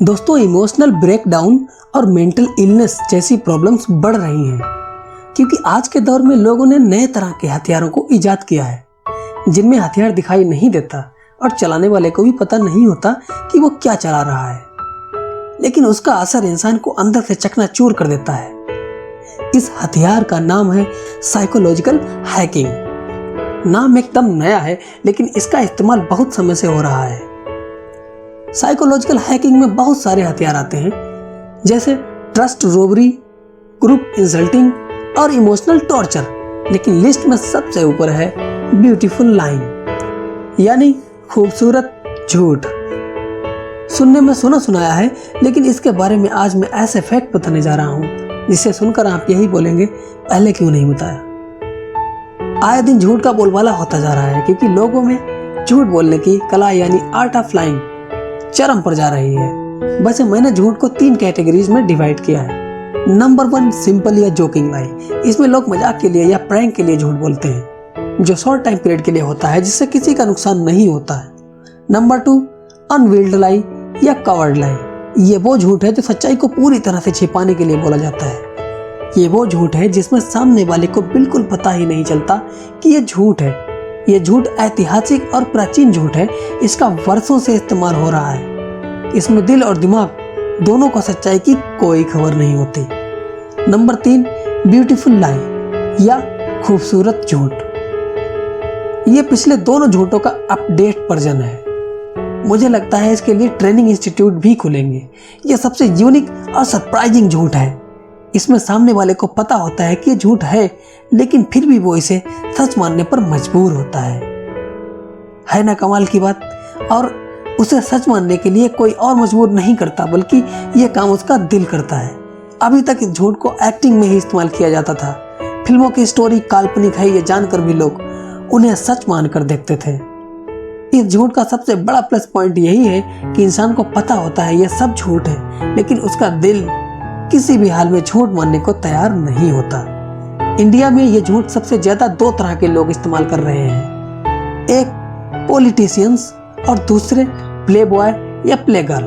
दोस्तों, emotional breakdown और mental illness जैसी प्रॉब्लम्स बढ़ रही हैं क्योंकि आज के दौर में लोगों ने नए तरह के हथियारों को इजाद किया है जिनमें हथियार दिखाई नहीं देता और चलाने वाले को भी पता नहीं होता कि वो क्या चला रहा है, लेकिन उसका असर इंसान को अंदर से चकनाचूर कर देता है। इस हथियार का नाम है साइकोलॉजिकल हैकिंग। नाम एकदम नया है लेकिन इसका इस्तेमाल बहुत समय से हो रहा है। साइकोलॉजिकल हैकिंग में बहुत सारे हथियार आते हैं जैसे ट्रस्ट रोबरी, ग्रुप इंसल्टिंग और इमोशनल टॉर्चर, लेकिन लिस्ट में सबसे ऊपर है ब्यूटीफुल लाइन यानी खूबसूरत झूठ। सुनने में सुना सुनाया है, लेकिन इसके बारे में आज मैं ऐसे फैक्ट बताने जा रहा हूँ जिसे सुनकर आप यही बोलेंगे पहले क्यों नहीं बताया। आए दिन झूठ का बोलबाला होता जा रहा है क्योंकि लोगों में झूठ बोलने की कला यानी आर्ट ऑफ लाइंग चरम पर जा रही है। वैसे मैंने झूठ को 3 कैटेगरीज में डिवाइड किया है। नंबर 1, सिंपल या जोकिंग लाई। इसमें लोग मजाक के लिए या प्रैंक के लिए झूठ बोलते हैं जो शॉर्ट टाइम पीरियड के लिए होता है जिससे किसी का नुकसान नहीं होता है। नंबर 2, अनवील्ड लाई या कवर्ड लाई। ये वो झूठ है जो सच्चाई को पूरी तरह से छिपाने के लिए बोला जाता है। ये वो झूठ है जिसमें सामने वाले को बिल्कुल पता ही नहीं चलता कि ये झूठ है। ये झूठ ऐतिहासिक और प्राचीन झूठ है, इसका वर्षों से इस्तेमाल हो रहा है। इसमें दिल और दिमाग दोनों को सच्चाई की कोई खबर नहीं होती। नंबर 3, ब्यूटीफुल लाई या खूबसूरत झूठ। ये पिछले दोनों झूठों का अपडेट वर्जन है। मुझे लगता है इसके लिए ट्रेनिंग इंस्टीट्यूट भी खुलेंगे। यह सबसे यूनिक और सरप्राइजिंग झूठ है। इसमें सामने वाले को पता होता है कि ये झूठ है, लेकिन फिर भी वो इसे सच मानने पर मजबूर होता है ना कमाल की बात। और उसे सच मानने के लिए कोई और मजबूर नहीं करता, बल्कि ये काम उसका दिल करता है। अभी तक इस झूठ को एक्टिंग में ही इस्तेमाल किया जाता था। फिल्मों की स्टोरी काल्पनिक है ये जानकर भी लोग उन्हें सच मानकर देखते थे। इस झूठ का सबसे बड़ा प्लस पॉइंट यही है कि इंसान को पता होता है ये सब झूठ है, लेकिन उसका दिल किसी भी हाल में झूठ मानने को तैयार नहीं होता। इंडिया में ये झूठ सबसे ज्यादा 2 तरह के लोग इस्तेमाल कर रहे हैं। एक पॉलिटिशियंस और दूसरे प्ले बॉय या प्ले गर्ल।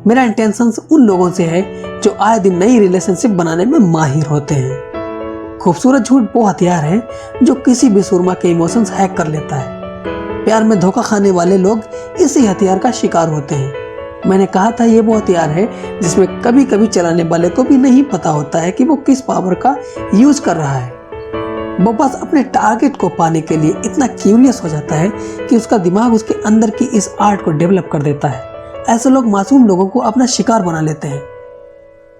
मेरा इंटेंशंस उन लोगों से है जो आए दिन नई रिलेशनशिप बनाने में माहिर होते हैं। खूबसूरत झूठ वो हथियार है जो किसी भी सुरमा के इमोशंस हैक कर लेता है। प्यार में धोखा खाने वाले लोग इसी हथियार का शिकार होते हैं। मैंने कहा था ये वो हथियार है जिसमें कभी कभी चलाने वाले को भी नहीं पता होता है कि वो किस पावर का यूज कर रहा है। वो बस अपने टारगेट को पाने के लिए इतना क्यूरियस हो जाता है कि उसका दिमाग उसके अंदर की इस आर्ट को डेवलप कर देता है। ऐसे लोग मासूम लोगों को अपना शिकार बना लेते हैं।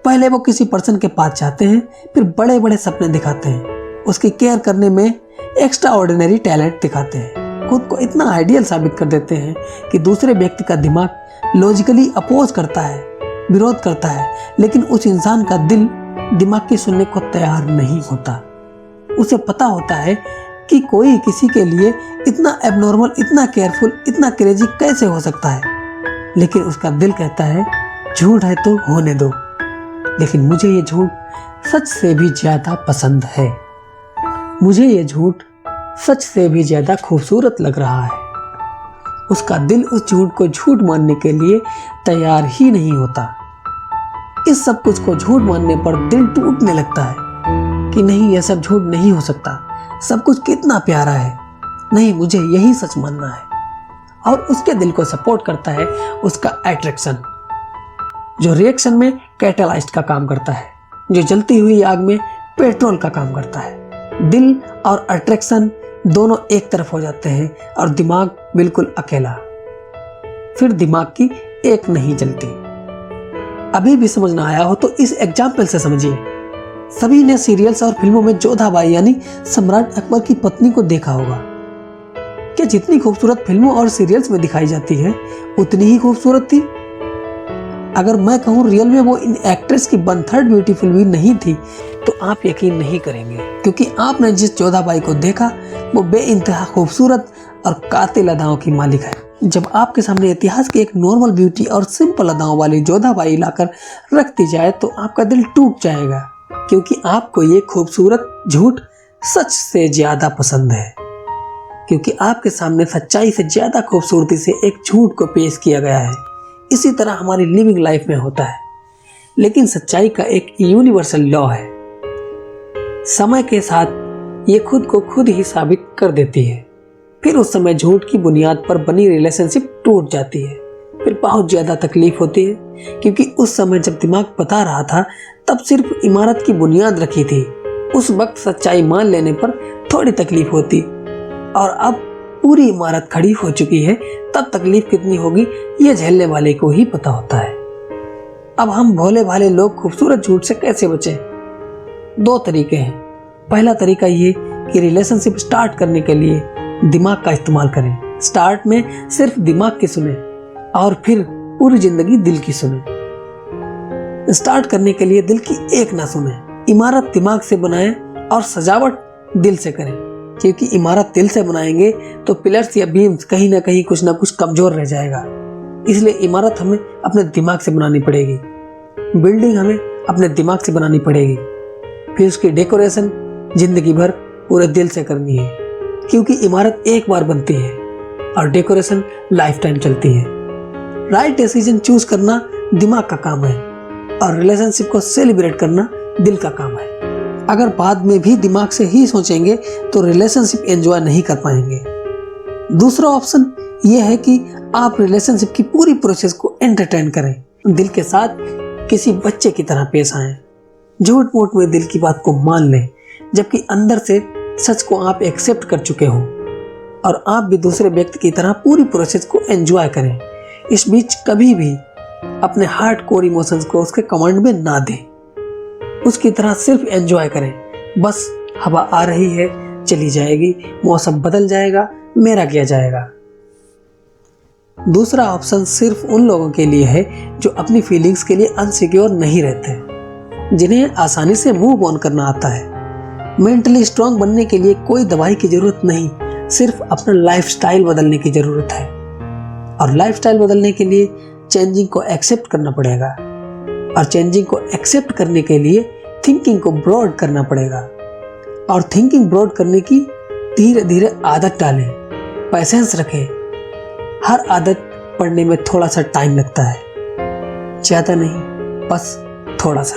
पहले वो किसी पर्सन के पास जाते हैं, फिर बड़े बड़े सपने दिखाते हैं, उसकी केयर करने में एक्स्ट्रा ऑर्डिनरी टैलेंट दिखाते हैं, खुद को इतना आइडियल साबित कर देते हैं कि दूसरे व्यक्ति का दिमाग लॉजिकली अपोज करता है, विरोध करता है, लेकिन उस इंसान का दिल दिमाग की सुनने को तैयार नहीं होता। उसे पता होता है कि कोई किसी के लिए इतना एबनॉर्मल, इतना केयरफुल, इतना क्रेजी कैसे हो सकता है, लेकिन उसका दिल कहता है झूठ है तो होने दो। लेकिन मुझे ये झूठ सच से भी ज्यादा पसंद है। मुझे ये झूठ सच से भी ज्यादा खूबसूरत लग रहा है। उसका दिल उस झूठ को झूठ मानने के लिए तैयार ही नहीं होता। इस सब कुछ को झूठ मानने पर दिल टूटने लगता है कि नहीं, यह सब झूठ नहीं हो सकता, सब कुछ कितना प्यारा है, नहीं मुझे यही सच मानना है। और उसके दिल को सपोर्ट करता है उसका अट्रैक्शन, जो रिएक्शन में कैटालाइस्ट का काम करता है, जो जलती हुई आग में पेट्रोल का काम करता है। दिल और अट्रैक्शन दोनों एक तरफ हो जाते हैं और दिमाग बिल्कुल अकेला। फिर दिमाग की एक नहीं जलती। अभी भी समझ ना आया हो तो इस एग्जाम्पल से समझिए। सभी ने सीरियल्स और फिल्मों में जोधाबाई यानी सम्राट अकबर की पत्नी को देखा होगा। क्या जितनी खूबसूरत फिल्मों और सीरियल्स में दिखाई जाती है उतनी ही खूबसूरत थी? अगर मैं कहूँ रियल में वो इन एक्ट्रेस की 1/3 ब्यूटीफुल भी नहीं थी तो आप यकीन नहीं करेंगे, क्योंकि आपने जिस जोधाबाई को देखा वो बेइंतहा खूबसूरत और कातिल अदाओं की मालिक है। जब आपके सामने इतिहास की एक नॉर्मल ब्यूटी और सिंपल अदाओं वाली जोधाबाई लाकर रख दी जाए तो आपका दिल टूट जाएगा, क्योंकि आपको ये खूबसूरत झूठ सच से ज्यादा पसंद है। क्योंकि आपके सामने सच्चाई से ज्यादा खूबसूरती से एक झूठ को पेश किया गया है। इसी तरह हमारी लिविंग लाइफ में होता है। लेकिन सच्चाई का एक यूनिवर्सल लॉ है, समय के साथ ये खुद को खुद ही साबित कर देती है। फिर उस समय झूठ की बुनियाद पर बनी रिलेशनशिप टूट जाती है। फिर बहुत ज्यादा तकलीफ होती है, क्योंकि उस समय जब दिमाग बता रहा था तब सिर्फ इमारत की बुनियाद रखी थी। उस वक्त सच्चाई मान लेने पर थोड़ी तकलीफ होती, और अब पूरी इमारत खड़ी हो चुकी है, तब तकलीफ कितनी होगी ये झेलने वाले को ही पता होता है। अब हम भोले भाले लोग खूबसूरत झूठ से कैसे बचें? 2 तरीके हैं। पहला तरीका ये कि रिलेशनशिप स्टार्ट करने के लिए दिमाग का इस्तेमाल करें। स्टार्ट में सिर्फ दिमाग की सुने और फिर पूरी जिंदगी दिल की सुने। स्टार्ट करने के लिए दिल की एक ना सुने, इमारत दिमाग से बनाएं और सजावट दिल से करें। क्योंकि इमारत दिल से बनाएंगे तो पिलर्स या बीम्स कहीं ना कहीं कुछ ना कुछ कमजोर रह जाएगा। इसलिए इमारत हमें अपने दिमाग से बनानी पड़ेगी, बिल्डिंग हमें अपने दिमाग से बनानी पड़ेगी। फिर उसकी डेकोरेशन जिंदगी भर पूरे दिल से करनी है, क्योंकि इमारत एक बार बनती है और डेकोरेशन लाइफ टाइम चलती है। राइट डिसीजन चूज करना दिमाग का काम है और रिलेशनशिप को सेलिब्रेट करना दिल का काम है। अगर बाद में भी दिमाग से ही सोचेंगे तो रिलेशनशिप एंजॉय नहीं कर पाएंगे। दूसरा ऑप्शन यह है कि आप रिलेशनशिप की पूरी प्रोसेस को एंटरटेन करें, दिल के साथ किसी बच्चे की तरह पेश आएं, झूठ मूठ में दिल की बात को मान लें, जबकि अंदर से सच को आप एक्सेप्ट कर चुके हो, और आप भी दूसरे व्यक्ति की तरह पूरी प्रोसेस को एंजॉय करें। इस बीच कभी भी अपने हार्ट कोर इमोशंस को उसके कमांड में ना दें, उसकी तरह सिर्फ एंजॉय करें। बस हवा आ रही है, चली जाएगी, मौसम बदल जाएगा, मेरा किया जाएगा। दूसरा ऑप्शन सिर्फ उन लोगों के लिए है जो अपनी फीलिंग्स के लिए अनसिक्योर नहीं रहते, जिन्हें आसानी से मूव ऑन करना आता है। मेंटली स्ट्रांग बनने के लिए कोई दवाई की जरूरत नहीं, सिर्फ अपना लाइफस्टाइल बदलने की जरूरत है। और लाइफस्टाइल बदलने के लिए चेंजिंग को एक्सेप्ट करना पड़ेगा, और चेंजिंग को एक्सेप्ट करने के लिए थिंकिंग को ब्रॉड करना पड़ेगा। और थिंकिंग ब्रॉड करने की धीरे धीरे आदत डालें, पैसेंस रखें। हर आदत पढ़ने में थोड़ा सा टाइम लगता है, ज़्यादा नहीं, बस थोड़ा सा।